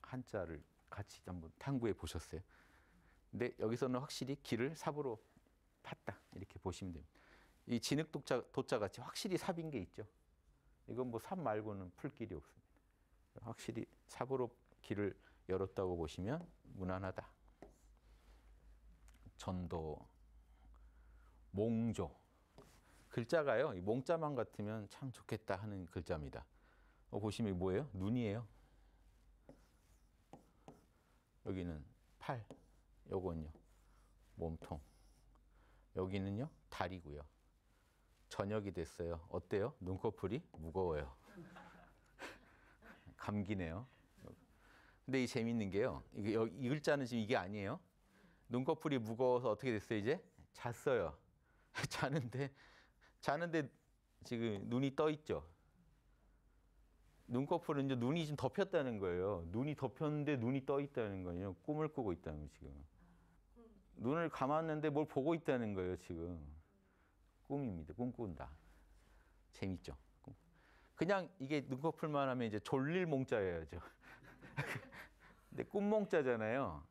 한자를 같이 한번 탐구해 보셨어요? 근데 여기서는 확실히 길을 삽으로 팠다 이렇게 보시면 됩니다. 이 진흙 도자 같이 확실히 삽인 게 있죠. 이건 뭐 삽 말고는 풀 길이 없습니다. 확실히 삽으로 길을 열었다고 보시면 무난하다. 전도, 몽조. 글자가요. 이 몽자만 같으면 참 좋겠다 하는 글자입니다. 보시면 뭐예요? 눈이에요. 여기는 팔, 요건요. 몸통. 여기는요. 다리고요. 저녁이 됐어요. 어때요? 눈꺼풀이 무거워요. 감기네요. 근데 이 재밌는 게요. 이 글자는 지금 이게 아니에요. 눈꺼풀이 무거워서 어떻게 됐어요, 이제? 잤어요. 자는데 지금 눈이 떠 있죠. 눈꺼풀은 이제 눈이 좀 덮였다는 거예요. 눈이 덮였는데 눈이 떠 있다는 거예요. 꿈을 꾸고 있다는 거예요, 지금. 눈을 감았는데 뭘 보고 있다는 거예요, 지금. 꿈입니다. 꿈꾼다. 재밌죠? 그냥 이게 눈꺼풀만 하면 이제 졸릴 몽자여야죠. 근데 꿈몽자잖아요.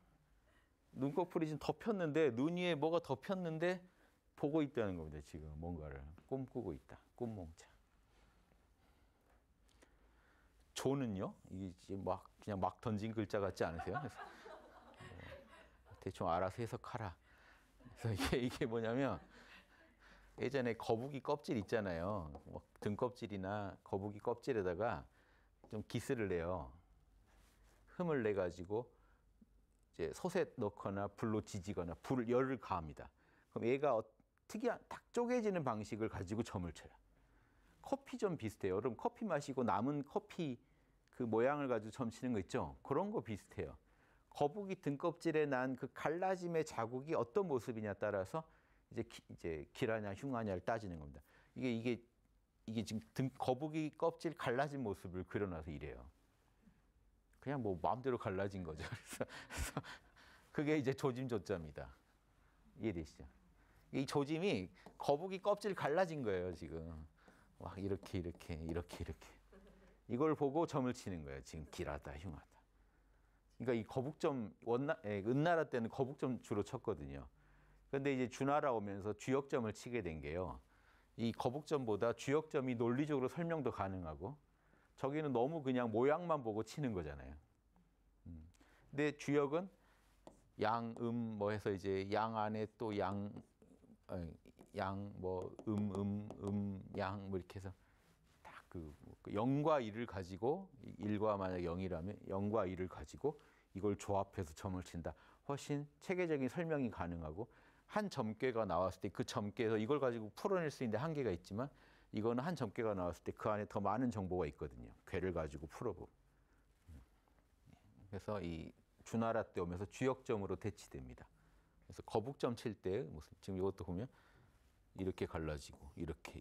눈꺼풀이 지금 덮였는데 눈 위에 뭐가 덮였는데 보고 있다는 겁니다. 지금 뭔가를 꿈꾸고 있다. 꿈몽자. 조는요. 이게 지금 그냥 막 던진 글자 같지 않으세요? 그래서 대충 알아서 해석하라. 그래서 이게 뭐냐면 예전에 거북이 껍질 있잖아요. 등껍질이나 거북이 껍질에다가 좀 기스를 내요. 흠을 내 가지고 이제 솥에 넣거나 불로 지지거나 열을 가합니다. 그럼 얘가 특이한 딱 쪼개지는 방식을 가지고 점을 쳐요. 커피 점 비슷해요. 여러분 커피 마시고 남은 커피 그 모양을 가지고 점 치는 거 있죠? 그런 거 비슷해요. 거북이 등껍질에 난 그 갈라짐의 자국이 어떤 모습이냐 따라서 이제 기라냐 흉하냐를 따지는 겁니다. 이게 지금 거북이 껍질 갈라진 모습을 그려놔서 이래요. 그냥 뭐 마음대로 갈라진 거죠. 그래서 그게 이제 조짐조자입니다. 이해되시죠? 이 조짐이 거북이 껍질 갈라진 거예요, 지금. 막 이렇게. 이걸 보고 점을 치는 거예요. 지금 길하다, 흉하다. 그러니까 이 거북점 은나라 때는 거북점 주로 쳤거든요. 그런데 이제 주나라 오면서 주역점을 치게 된 게요. 이 거북점보다 주역점이 논리적으로 설명도 가능하고 저기는 너무 그냥 모양만 보고 치는 거잖아요. 근데 주역은 양, 뭐 해서 이제 양 안에 또 양, 뭐 양 뭐 이렇게 해서 딱 그 영과 일을 가지고 일과 만약 영이라면 영과 일을 가지고 이걸 조합해서 점을 친다. 훨씬 체계적인 설명이 가능하고 한 점괘가 나왔을 때 그 점괘에서 이걸 가지고 풀어낼 수 있는데 한계가 있지만 이거는 한 점괘가 나왔을 때 그 안에 더 많은 정보가 있거든요. 괴를 가지고 풀어보고. 그래서 이 주나라 때 오면서 주역점으로 대치됩니다. 그래서 거북점 칠 때 무슨 지금 이것도 보면 이렇게 갈라지고 이렇게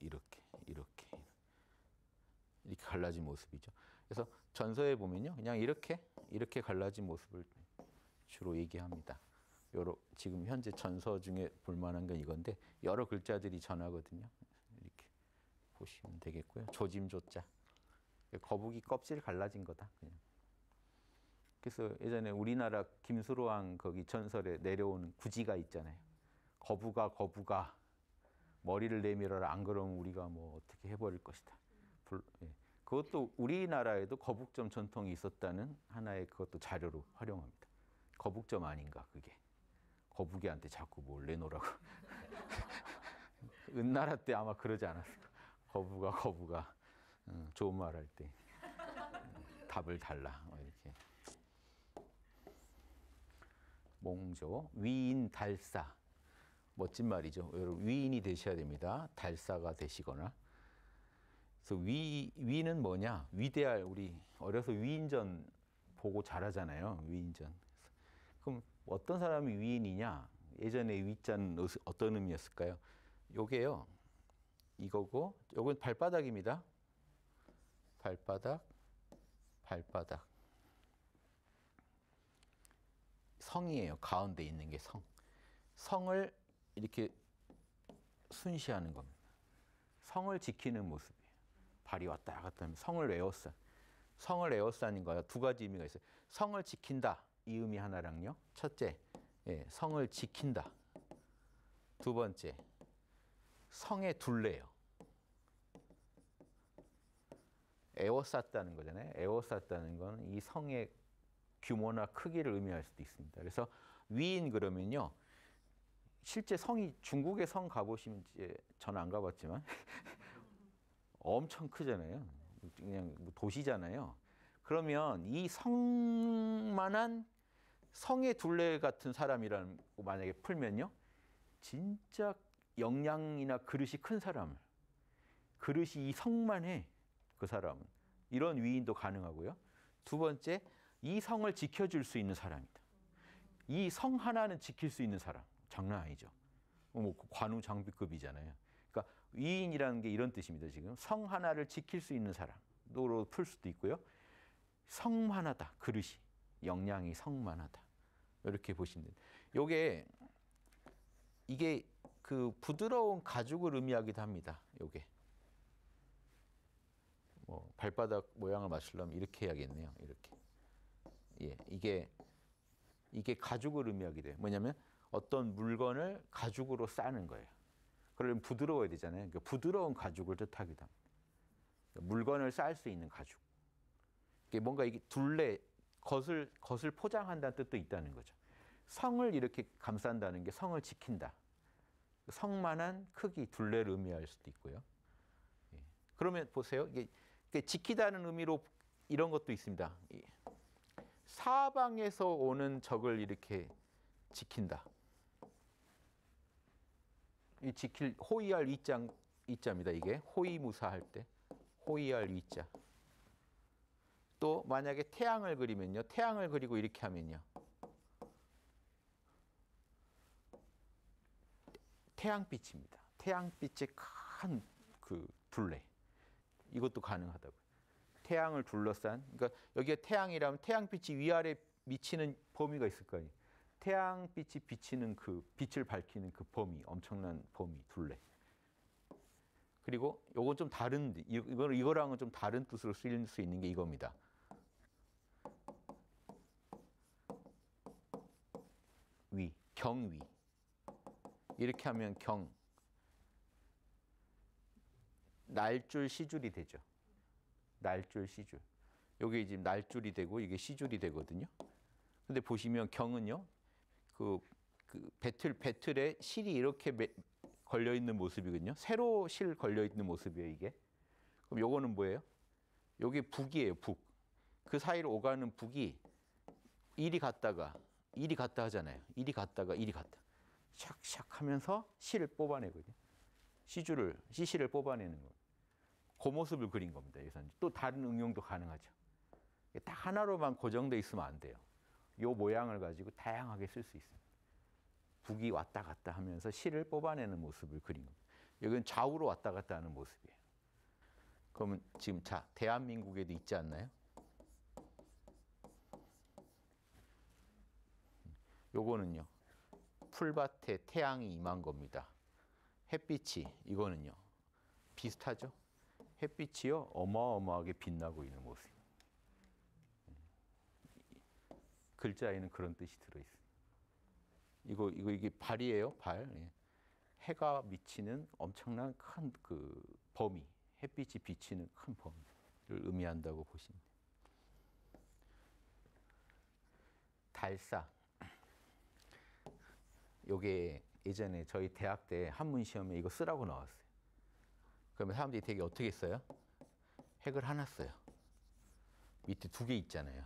갈라진 모습이죠. 그래서 전서에 보면요, 그냥 이렇게 갈라진 모습을 주로 얘기합니다. 지금 현재 전서 중에 볼만한 건 이건데 여러 글자들이 전하거든요. 이렇게 보시면 되겠고요. 조짐조자. 거북이 껍질 갈라진 거다. 그냥. 그래서 예전에 우리나라 김수로왕 거기 전설에 내려오는 구지가 있잖아요. 거북아 머리를 내밀어라. 안 그러면 우리가 뭐 어떻게 해버릴 것이다. 그것도 우리나라에도 거북점 전통이 있었다는 하나의 그것도 자료로 활용합니다. 거북점 아닌가 그게. 거북이한테 자꾸 뭘 내놓으라고. 은나라 때 아마 그러지 않았을까. 거북아 좋은 말 할 때 답을 달라 이렇게. 몽조 위인 달사 멋진 말이죠. 여러분 위인이 되셔야 됩니다. 달사가 되시거나. 그래서 위는 뭐냐? 위대할 우리 어려서 위인전 보고 자라잖아요. 위인전. 그럼 어떤 사람이 위인이냐? 예전에 위자는 어떤 의미였을까요? 요게요. 이거고 요건 발바닥입니다. 발바닥. 성이에요. 가운데 있는 게 성. 성을 이렇게 순시하는 겁니다. 성을 지키는 모습이에요. 발이 왔다 갔다 하면 성을 에워싸. 성을 에워싸는 거야. 두 가지 의미가 있어요. 성을 지킨다. 이 의미 하나랑요. 첫째, 성을 지킨다. 두 번째, 성의 둘레요. 에워쌌다는 거잖아요. 에워쌌다는 건 이 성의 규모나 크기를 의미할 수도 있습니다. 그래서 위인 그러면요. 실제 성이 중국의 성 가보시면 이제 저는 안 가봤지만 엄청 크잖아요. 그냥 도시잖아요. 그러면 이 성만한 성의 둘레 같은 사람이라고 만약에 풀면요. 진짜 역량이나 그릇이 큰 사람을. 그릇이 이 성만 해. 그 사람은. 이런 위인도 가능하고요. 두 번째, 이 성을 지켜줄 수 있는 사람이다. 이 성 하나는 지킬 수 있는 사람. 장난 아니죠. 뭐 관우장비급이잖아요. 그러니까 위인이라는 게 이런 뜻입니다. 지금 성 하나를 지킬 수 있는 사람으로 풀 수도 있고요. 성만하다. 그릇이. 역량이 성만하다. 이렇게 보시면 돼요. 이게 그 부드러운 가죽을 의미하기도 합니다. 요게. 뭐 발바닥 모양을 맞추려면 이렇게 해야겠네요. 이렇게. 예, 이게 가죽을 의미하기도 해요. 뭐냐면 어떤 물건을 가죽으로 싸는 거예요. 그러면 부드러워야 되잖아요. 그러니까 부드러운 가죽을 뜻하기도 합니다. 그러니까 물건을 쌀 수 있는 가죽. 이게 뭔가 이게 둘레, 것을 포장한다는 뜻도 있다는 거죠. 성을 이렇게 감싼다는 게 성을 지킨다. 성만한 크기, 둘레를 의미할 수도 있고요. 예. 그러면 보세요. 이게 지키다는 의미로 이런 것도 있습니다. 사방에서 오는 적을 이렇게 지킨다. 이 지킬 호위할 위자입니다. 이게 호위무사할 때 호위할 위자. 또 만약에 태양을 그리면요. 태양을 그리고 이렇게 하면요. 태양빛입니다. 태양빛의 큰 그 둘레. 이것도 가능하다고요. 태양을 둘러싼. 그러니까 여기에 태양이라면 태양빛이 위아래 미치는 범위가 있을 거 아니에요. 태양빛이 비치는 그 빛을 밝히는 그 범위, 엄청난 범위, 둘레. 그리고 요건 좀 다른 이거랑은 좀 다른 뜻으로 쓰일 수 있는 게 이겁니다. 위, 경위. 이렇게 하면 날줄 시줄이 되죠. 날줄 시줄. 여기 지금 날줄이 되고 이게 시줄이 되거든요. 근데 보시면 경은요. 그 배틀에 실이 이렇게 걸려 있는 모습이거든요. 세로 실 걸려 있는 모습이에요, 이게. 그럼 요거는 뭐예요? 요게 북이에요, 북. 그 사이로 오가는 북이 이리 갔다 하잖아요. 이리 갔다. 샥샥 하면서 씨를 뽑아내거든요. 씨씨를 뽑아내는 거. 그 모습을 그린 겁니다. 여기서는 또 다른 응용도 가능하죠. 딱 하나로만 고정돼 있으면 안 돼요. 이 모양을 가지고 다양하게 쓸 수 있습니다. 북이 왔다 갔다 하면서 씨를 뽑아내는 모습을 그린 겁니다. 여기는 좌우로 왔다 갔다 하는 모습이에요. 그러면 지금 자, 대한민국에도 있지 않나요? 요거는요. 풀밭에 태양이 임한 겁니다. 햇빛이 이거는요. 비슷하죠? 햇빛이요. 어마어마하게 빛나고 있는 모습. 글자에는 그런 뜻이 들어있어요. 이게 발이에요, 발. 예. 해가 미치는 엄청난 큰 그 범위, 햇빛이 비치는 큰 범위를 의미한다고 보시면 돼요. 달사. 요게 예전에 저희 대학 때 한문 시험에 이거 쓰라고 나왔어요. 그러면 사람들이 되게 어떻게 써요? 핵을 하나 써요. 밑에 두 개 있잖아요.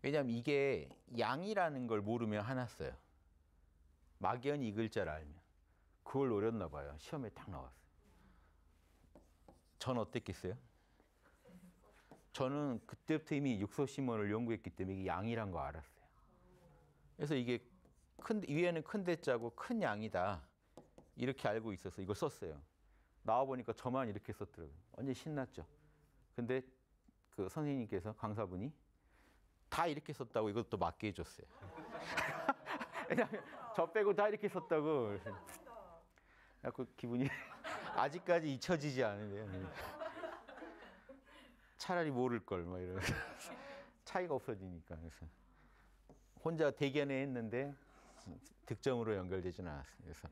왜냐하면 이게 양이라는 걸 모르면 하나 써요. 막연히 이 글자를 알면. 그걸 노렸나 봐요. 시험에 딱 나왔어요. 전 어땠겠어요? 저는 그때부터 이미 육소심원을 연구했기 때문에 이게 양이란 거 알았어요. 그래서 이게 위에는 큰 대자고 큰 양이다. 이렇게 알고 있어서 이걸 썼어요. 나와보니까 저만 이렇게 썼더라고요. 완전 신났죠. 근데 그 선생님께서 강사분이 다 이렇게 썼다고 이것도 맞게 해줬어요. 왜냐면 저 빼고 다 이렇게 썼다고. 그 기분이 아직까지 잊혀지지 않은데요. 차라리 모를 걸 막 이런 차이가 없어지니까. 그래서 혼자 대견해 했는데 득점으로 연결되지는 않았어요. 그래서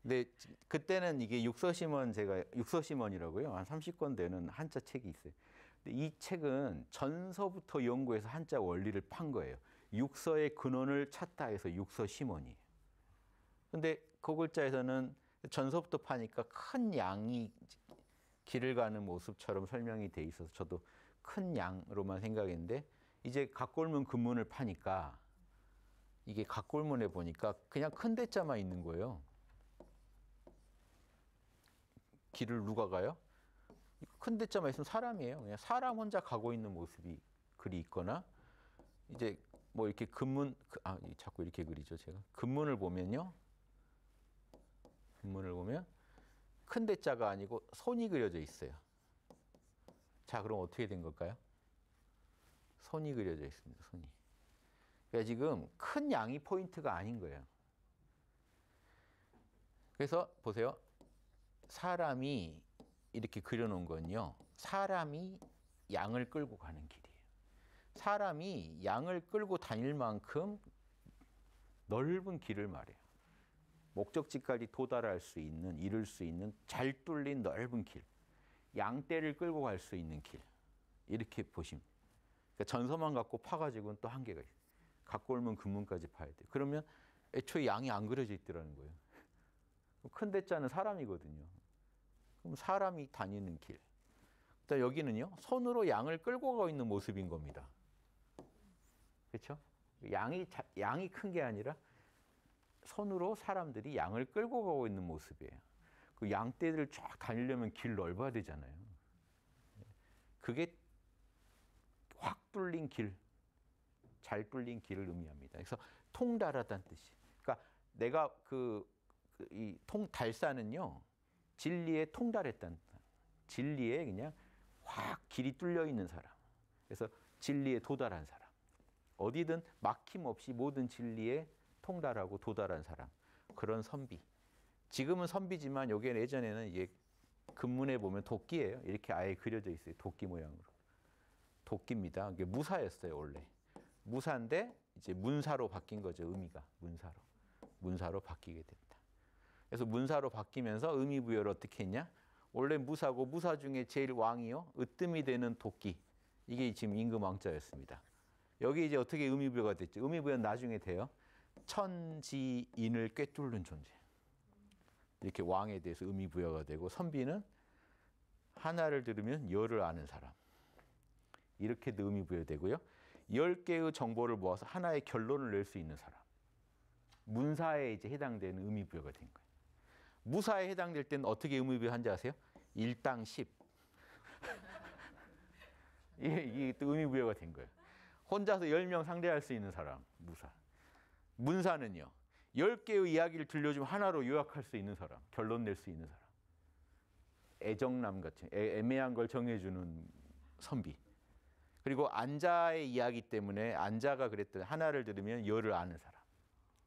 근데 그때는 이게 육서심원 제가 육서심원이라고요. 한 30권 되는 한자 책이 있어요. 근데 이 책은 전서부터 연구해서 한자 원리를 판 거예요. 육서의 근원을 찾다 해서 육서심원이에요. 근데 그 글자에서는 전서부터 파니까 큰 양이 길을 가는 모습처럼 설명이 돼 있어서 저도 큰 양으로만 생각했는데 이제 각골문 근문을 파니까 이게 각골문에 보니까 그냥 큰 대자만 있는 거예요. 길을 누가 가요? 큰 대자만 있으면 사람이에요. 그냥 사람 혼자 가고 있는 모습이 글이 있거나 이제 뭐 이렇게 근문 자꾸 이렇게 그리죠 제가. 근문을 보면요. 근문을 보면 큰 대자가 아니고 손이 그려져 있어요. 자, 그럼 어떻게 된 걸까요? 손이 그려져 있습니다. 손이. 그러니까 지금 큰 양이 포인트가 아닌 거예요. 그래서 보세요. 사람이 이렇게 그려놓은 건요. 사람이 양을 끌고 가는 길이에요. 사람이 양을 끌고 다닐 만큼 넓은 길을 말해요. 목적지까지 도달할 수 있는, 이룰 수 있는 잘 뚫린 넓은 길. 양떼를 끌고 갈 수 있는 길. 이렇게 보시면. 그러니까 전서만 갖고 파가지고는 또 한계가 있어요. 각골문 근문까지 파야 돼요. 그러면 애초에 양이 안 그려져 있더라는 거예요. 큰 대자는 사람이거든요. 그럼 사람이 다니는 길. 그다음 여기는요. 손으로 양을 끌고 가고 있는 모습인 겁니다. 그렇죠? 양이 큰 게 아니라 손으로 사람들이 양을 끌고 가고 있는 모습이에요. 그 양떼들 쫙 다니려면 길 넓어야 되잖아요. 그게 확 뚫린 길, 잘 뚫린 길을 의미합니다. 그래서 통달하다는 뜻이. 그러니까 내가 이 달사는요, 진리에 통달했다는 뜻. 진리에 그냥 확 길이 뚫려 있는 사람. 그래서 진리에 도달한 사람. 어디든 막힘없이 모든 진리에 통달하고 도달한 사람. 그런 선비. 지금은 선비지만 여기에 예전에는 이게 근문에 보면 도끼예요. 이렇게 아예 그려져 있어요. 도끼 모양으로. 도끼입니다. 이게 무사였어요, 원래. 무사인데 이제 문사로 바뀐 거죠, 의미가. 문사로. 문사로 바뀌게 됐다. 그래서 문사로 바뀌면서 의미 부여를 어떻게 했냐? 원래 무사고 무사 중에 제일 왕이요. 으뜸이 되는 도끼. 이게 지금 임금 왕자였습니다. 여기 이제 어떻게 의미 부여가 됐죠? 의미 부여는 나중에 돼요. 천지인을 꿰뚫는 존재. 이렇게 왕에 대해서 의미 부여가 되고 선비는 하나를 들으면 열을 아는 사람. 이렇게도 의미 부여되고요. 10개의 정보를 모아서 하나의 결론을 낼 수 있는 사람. 문사에 이제 해당되는 의미부여가 된 거예요. 무사에 해당될 때는 어떻게 의미부여한지 아세요? 일당 10. 이게 또 의미부여가 된 거예요. 혼자서 10명 상대할 수 있는 사람, 무사. 문사는요, 10개의 이야기를 들려주면 하나로 요약할 수 있는 사람, 결론 낼 수 있는 사람. 애정남 같은, 애매한 걸 정해주는 선비. 그리고 안자의 이야기 때문에 안자가 그랬더니 하나를 들으면 열을 아는 사람.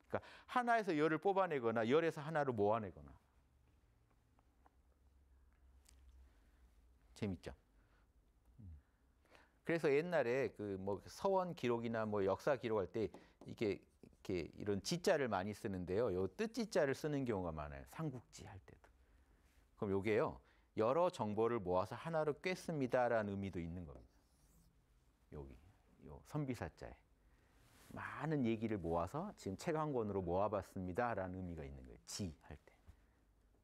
그러니까 하나에서 열을 뽑아내거나 열에서 하나를 모아내거나. 재밌죠? 그래서 옛날에 그 뭐 서원 기록이나 뭐 역사 기록할 때 이렇게 이런 지자를 많이 쓰는데요. 요 뜻지자를 쓰는 경우가 많아요. 삼국지 할 때도. 그럼 요게요. 여러 정보를 모아서 하나로 꿰습니다라는 의미도 있는 겁니다. 여기 요 선비사자에 많은 얘기를 모아서 지금 책 한 권으로 모아봤습니다라는 의미가 있는 거예요. 지 할 때.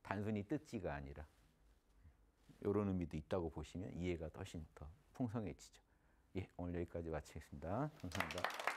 단순히 뜻지가 아니라 이런 의미도 있다고 보시면 이해가 훨씬 더 풍성해지죠. 예, 오늘 여기까지 마치겠습니다. 감사합니다.